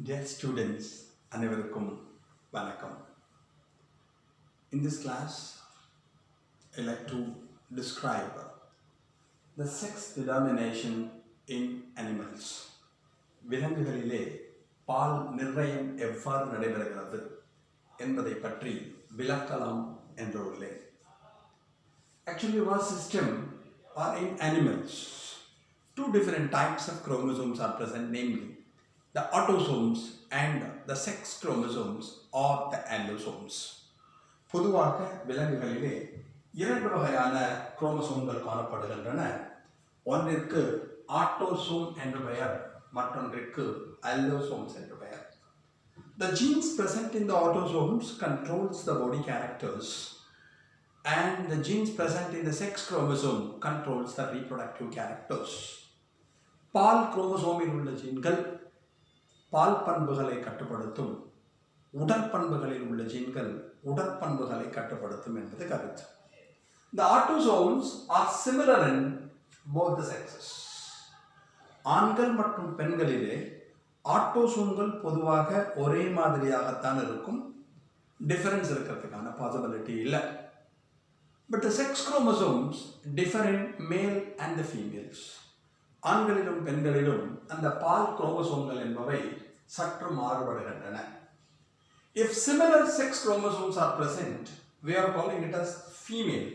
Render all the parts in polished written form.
Dear students, அனைவருக்கும் வணக்கம். In this class, I like to describe the sex determination in animals. விலங்குகளிலே பால் நிர்ணயம் எவ்வாறு நடைபெறுகிறது என்பதை பற்றி விளக்கலாம் என்று உள்ளேன். Actually, our system are in animals. Two different types of chromosomes are present, namely the autosomes and the sex chromosomes or the allosomes. பொதுவாக விலங்குகளிலே இரண்டு வகையான குரோமோசோம்கள் காணப்படுகின்றன. ஒன்றிற்கு ஆட்டோசோம் என்று பெயர், மற்றொன்றிற்கு அல்லோசோம்ஸ் என்று பெயர். The genes present in the autosomes controls the body characters and the genes present in the sex chromosome controls the reproductive characters. பால் குரோமோசோமில் உள்ள ஜீன்கள் பால் பண்புகளை கட்டுப்படுத்தும், உடற்பண்புகளில் உள்ள ஜீன்கள் உடற்பண்புகளை கட்டுப்படுத்தும் என்பது கருத்து. The autosomes are similar in both the sexes. ஆண்கள் மற்றும் பெண்களிலே ஆட்டோசோம்கள் பொதுவாக ஒரே மாதிரியாகத்தான் இருக்கும், டிஃபரன்ஸ் இருக்கிறதுக்கான பாசிபிலிட்டி இல்லை. But the sex chromosomes differ in male and the females. ஆண்களிலும் பெண்களிலும் அந்த பால் குரோமோசோம்கள் என்பவை சற்று மாறுபடுகின்றன. If similar sex chromosomes are present, we are calling it as female.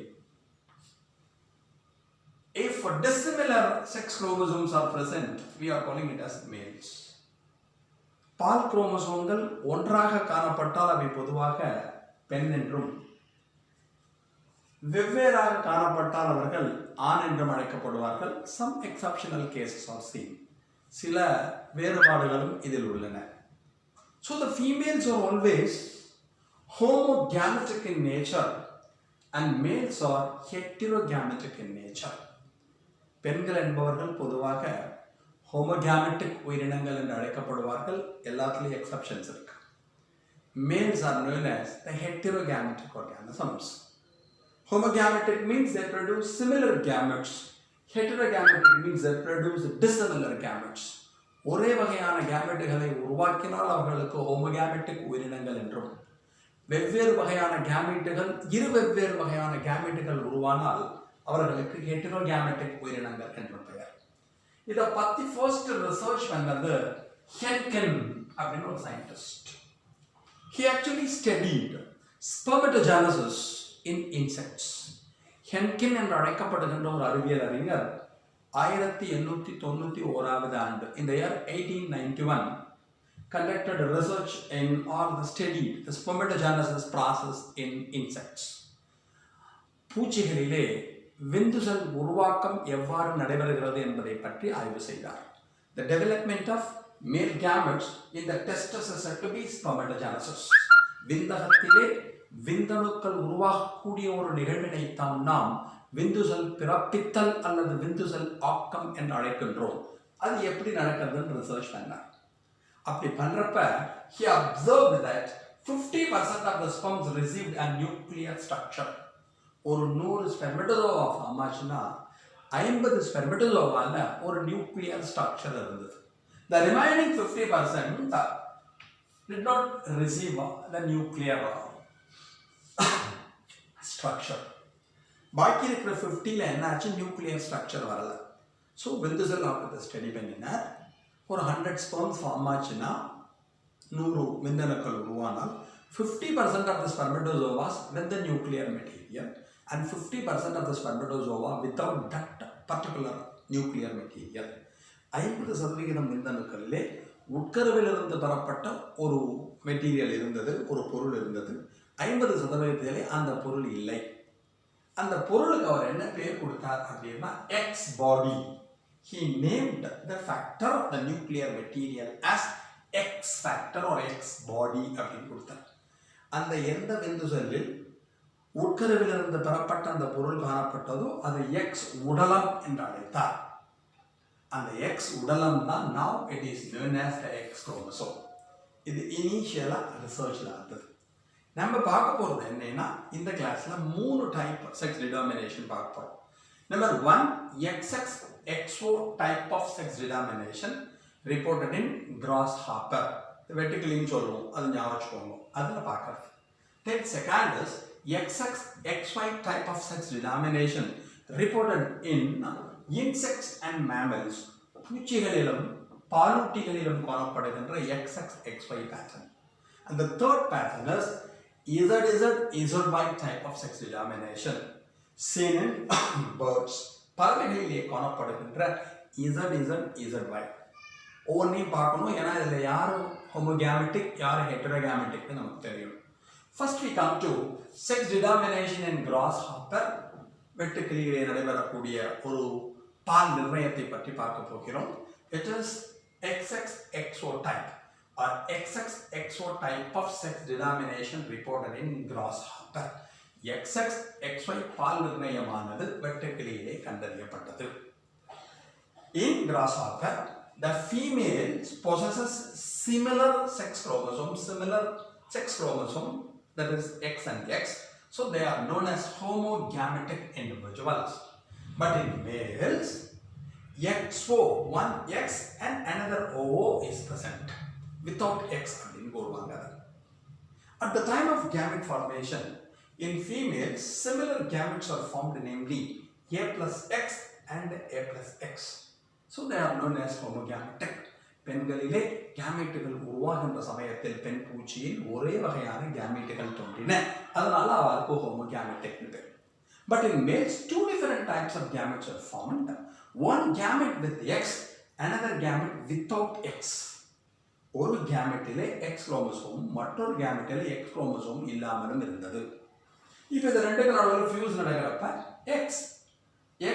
If dissimilar sex chromosomes are present, we are calling it as males. பால் குரோமோசோம்கள் ஒன்றாக காணப்பட்டால் அவை பொதுவாக பெண் என்றும், வெவ்வேறாக காணப்பட்டால் அவர்கள் ஆண் என்றும் அழைக்கப்படுவார்கள். Some exceptional cases are seen. சில வேறுபாடுகளும் இதில் உள்ளன. So the females are always homogametic in nature and males are heterogametic in nature. பெண்கள் என்பவர்கள் பொதுவாக ஹோமோகாமெட்டிக் உயிரினங்கள் என்று அழைக்கப்படுவார்கள். எல்லாத்துலேயும் எக்ஸப்ஷன்ஸ் இருக்கு. Males are known as the heterogametic organisms. Homogametic means they produce similar gametes. Heterogametic means they produce dissimilar gametes. ஒரே வகையான கேமெட்டுகளை உருவாக்கினால் அவர்களுக்கு ஹோமோகாமெட்டிக் உயிரினங்கள் என்றும், வெவ்வேறு வகையான கேமெட்டுகள் வெவ்வேறு வகையான கேமெட்டுகள் உருவானால் அவர்களுக்கு ஹெட்டரோகேமெட்டிக் உயிரினங்கள் என்றும் பெயர். இதை பற்றி ஃபர்ஸ்ட் ரிசர்ச் பண்ணது ஹென்கென் அப்படின்னு ஒரு scientist. He actually studied spermatogenesis in insects. ஹென்கின் என்று அழைக்கப்படுகின்ற ஒரு அறிவியல் அறிஞர் 1891 ஆண்டு, இந்த year 1891, conducted research in or studied the spermatogenesis process in insects. பூச்சிகளிலே விந்துசல் உருவாக்கம் எவ்வாறு நடைபெறுகிறது என்பதை பற்றி ஆய்வு செய்தார். The development of male gametes in the testes is said to be spermatogenesis. விந்தகத்திலே விந்தணுக்கள் உருவாகக்கூடிய ஒரு நிகழ்வினைத்தான் நாம் விந்துசல் பிறப்பித்தல் அல்லது விந்துசல் ஆக்கம் என்று அழைக்கின்றோம். அது எப்படி நடக்கிறதுன்னு ரிசர்ச் பண்ணார். அப்படி பண்றப்ப he observed that 50% of the sperms received a nuclear structure. ஒரு 100 ஸ்பெர்மட்டோசோவா ஃபார்ம் ஆச்சுன்னா 50 ஸ்பெர்மட்டோசோவால ஒரு நியூக்ளியர் ஸ்ட்ரக்சர் இருந்தது. The remaining 50% did not receive the nuclear structure. பாக்கி இருக்கிற 50ல என்னாச்சு, நியூக்ளியர் ஸ்ட்ரக்சர் வரல. ஸோ விந்துசல் ஆக்கத்தை ஸ்டடி பண்ணினார். ஒரு 100 ஸ்பெர்ம்ஸ் ஃபார்ம் ஆச்சுன்னா 100 விந்தணுக்கள் உருவானால் 50% of the spermatozoas with the nuclear material and 50% of the spermatozoa without that particular nuclear material. 50% விந்தணுக்களிலே உட்கருவிலிருந்து பெறப்பட்ட ஒரு மெட்டீரியல் இருந்தது, ஒரு பொருள் இருந்தது. 50% அந்த பொருள் இல்லை. அந்த பொருளுக்கு அவர் என்ன பேர் கொடுத்தார் அப்படின்னா X body. He named the factor of the nuclear material as X factor or X body அப்படின்னு கொடுத்தார். அந்த எந்த விந்து செல்லில் உட்கருவிலிருந்து பெறப்பட்ட அந்த பொருள் காணப்பட்டதோ அது X உடலம் என்று அழைத்தார். அந்த X உடலம் தான் now it is known as the X chromosome. இது இனிஷியலா ரிசர்ச்ல இருந்தது. நம்ம பார்க்க போகிறது என்னன்னா, இந்த கிளாஸ்ல 3 டைப் செக்ஸ் டிட்டர்மினேஷன் பார்க்க போறோம். Number 1, XX XO type of sex determination reported in grasshopper. வெர்டிகலின்னு சொல்லுவோம், அது ஞாபகம் வச்சுக்கோங்க. அதில் பார்க்குறது. Then second is XX, XY type of sex denomination reported in insects and mammals. பூச்சிகளிலும் பாலூட்டிகளிலும் காணப்படுகின்ற XX, XY pattern. And the third pattern is ZZ, ZY type of sex denomination seen in birds. பறவைகளிலே காணப்படுகின்ற ZZ, ZY. ஒவ்வொன்றையும் பார்க்கணும், ஏன்னா இதில் யார் ஹோமோகேமெட்டிக் யார் ஹெட்டரோகேமெட்டிக்னு நமக்கு தெரியும். First we come to sex denomination in grasshopper. வெட்டுக்கிளியிலே நடைபெறக்கூடிய ஒரு பால் நிர்ணயத்தை பற்றி பார்க்க போகிறோம். It is XXXO type or XXXO type of sex denomination reported in grasshopper. XXXY பால் நிர்ணயமானது வெட்டுக்கிளியிலே கண்டறியப்பட்டது. In grasshopper, the female possesses similar sex chromosome, that is X and X, so they are known as homogametic individuals. But in males, XO, one X and another OO is present. Without X, at the time of gamete formation, in females, similar gametes are formed, namely A plus X and A plus X. So they are known as homogametic. பெண்களிலே கேமெட்டுகள் உருவாகின்ற சமயத்தில் பெண் பூச்சியில் ஒரே வகையான கேமெட்டுகள் தோன்றின, அதனால அவருக்கு ஹோமோகேமெட்டிக்னு பேர். But in males, two different types of gametes are formed. One gamete with X, another gamete without X. ஒரு கேமெட்டிலே X chromosome, மற்றொரு கேமெட்டிலே X குரோமோசோம் இல்லாமலும் இருந்தது. இப்போ இந்த ரெண்டு நடுவில் ஃபியூஸ் நடக்கிறப்ப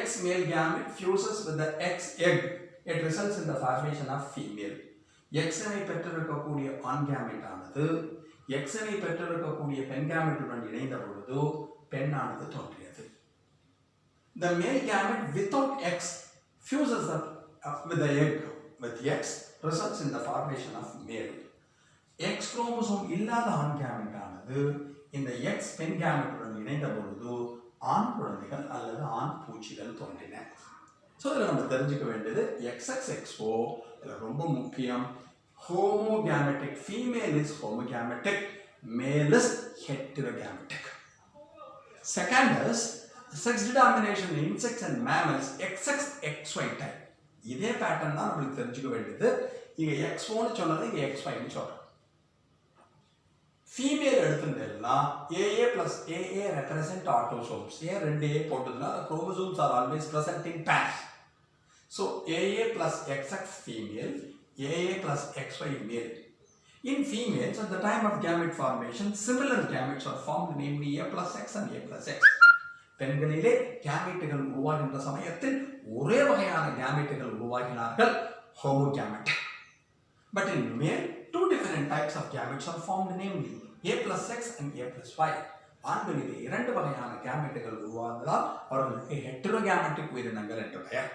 X male gamete fuses with the X egg. It results in the formation of female. X-னை பெற்றிருக்கக்கூடிய ஆண் கேமெட் ஆனது X-னை பெற்றிருக்கக்கூடிய பெண் கேமெட்டுடன் இணைந்த பொழுது பெண்ணானது தோன்றியது. The male gamete without X fuses with the egg with X results in the formation of male. X chromosome இல்லாத ஆண் கேமெட் ஆனது இந்த X பெண் கேமெட்டுடன் இணைந்த பொழுது ஆண் குழந்தைகள் அல்லது ஆண் பூச்சிகள் தோன்றின. ஸோ இதில் நம்ம தெரிஞ்சுக்க வேண்டியது XXXO இதில் ரொம்ப முக்கியம். ஹோமோகேமெட்டிக், female is homogametic, male is heterogametic. Second is sex denomination in insects and mammals XXXY type. இதே பேட்டர்ன் தான் நம்மளுக்கு தெரிஞ்சுக்க வேண்டியது. இங்கே XOன்னு சொன்னது இங்கே XYன்னு சொல்கிறோம். ஃபீமேல் எடுத்துட்டேன்னா AA plus AA represent autosomes. ஏன் ரெண்டு A போட்டதுன்னா the chromosomes are always present in pairs. So AA plus XX female, AA plus XY male. In females, at the time of gamete formation, similar gametes are formed, namely A plus X and A plus X. பெண்களிலே கேமெட்டுகள் உருவாகின்ற சமயத்தில் ஒரே வகையான கேமெட்டுகள் உருவாகினார்கள், ஹோமோகேமெட். But in male, two different types of gametes are formed, namely A plus X and A plus Y. ஆண்களிலே இரண்டு வகையான கேமெட்டுகள் உருவானதால் அவர்களுக்கு ஹெட்டரோகேமெட்டிக் உயிரினங்கள் என்று பெயர்.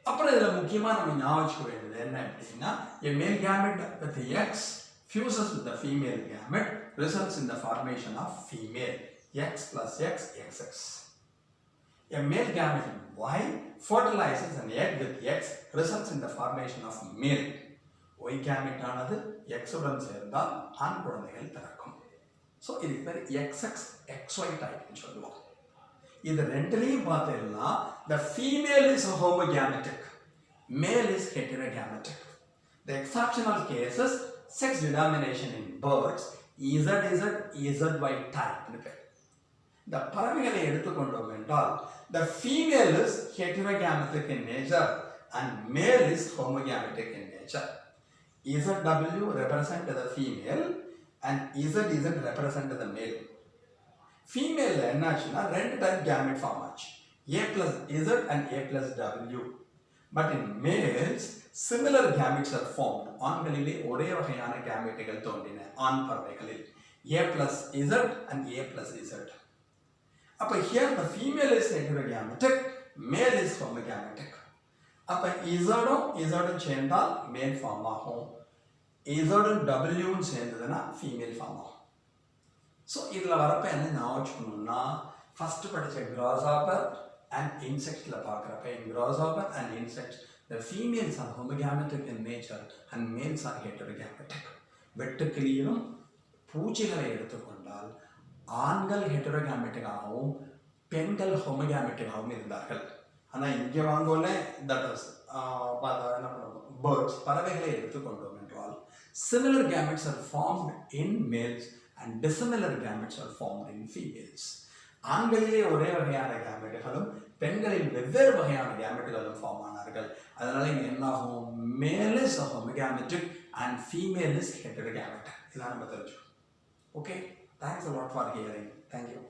அப்புறம் இதில் முக்கியமாக நம்ம ஞாபகம் வச்சுக்க வேண்டியது என்ன அப்படின்னா, a male gamete with X fuses with the female gamete results in the formation of female. X plus X, XX. A male gamete Y fertilizes an egg with X results in the formation of male. Y gamete ஆனது X உடன் சேர்ந்தால் ஆண் குழந்தைகள் பிறக்கும். So இது பேர் XXXY டைப்னு சொல்லுவோம். இது ரெண்டுலையும் பார்த்தீங்கன்னா the female is homogametic, male is heterogametic. The exceptional cases sex denomination in birds ZZ, ZY type. The பறவைகளை எடுத்துக்கொண்டோம் என்றால் the female is heterogametic in nature and male is homogametic in nature. ZW represent the female and ZZ represent the male. Female என்னாச்சுன்னா ரெண்டு type gamete form ஆச்சு, A plus Z and A plus W. But in males, similar gametes are formed. ஆண்களிலே ஒரே வகையான கேமெட்டுகள் தோன்றின ஆண் பறவைகளில், A plus Z and A plus Z. அப்போ here the female is heterogametic, male is homogametic. அப்போ இசடும் சேர்ந்தால் மேல் ஃபார்ம் ஆகும், இசடும் டபிள்யூன்னு சேர்ந்ததுன்னா ஃபீமேல் ஃபார்ம் ஆகும். ஸோ இதில் வரப்போ என்ன ஞாபகம் வச்சுக்கணும்னா, ஃபஸ்ட்டு படித்த கிராஸ்ஹாப்பர் அண்ட் இன்செக்ட்ஸில் பார்க்குறப்ப, in grasshopper and insects The females are homogametic in nature and males are heterogametic. வெட்டுக்கிளியிலும் பூச்சிகளை எடுத்துக்கொண்டால் ஆண்கள் ஹெட்டரோகாமெட்டிக்காகவும் பெண்கள் ஹோமோகாமெட்டிக்காகவும் இருந்தார்கள். ஆனால் இங்கே வாங்கோல தட் இஸ் என்ன பண்ணுவோம், பேர்ட்ஸ் பறவைகளை எடுத்துக்கொண்டோம் என்றால் similar gametes are formed in males and dissimilar gametes are formed in females. ஆண்களிலே ஒரே வகையான கேமெட்டுகளும் பெண்களில் வெவ்வேறு வகையான கேமெட்டுகளும் ஃபார்ம் ஆனார்கள். அதனால இங்கே என்ன ஆகும், male is homogametic and female is heterogametic. இதான் நம்ம தெரிஞ்சுக்கணும். Okay, thanks a lot for hearing. Thank you.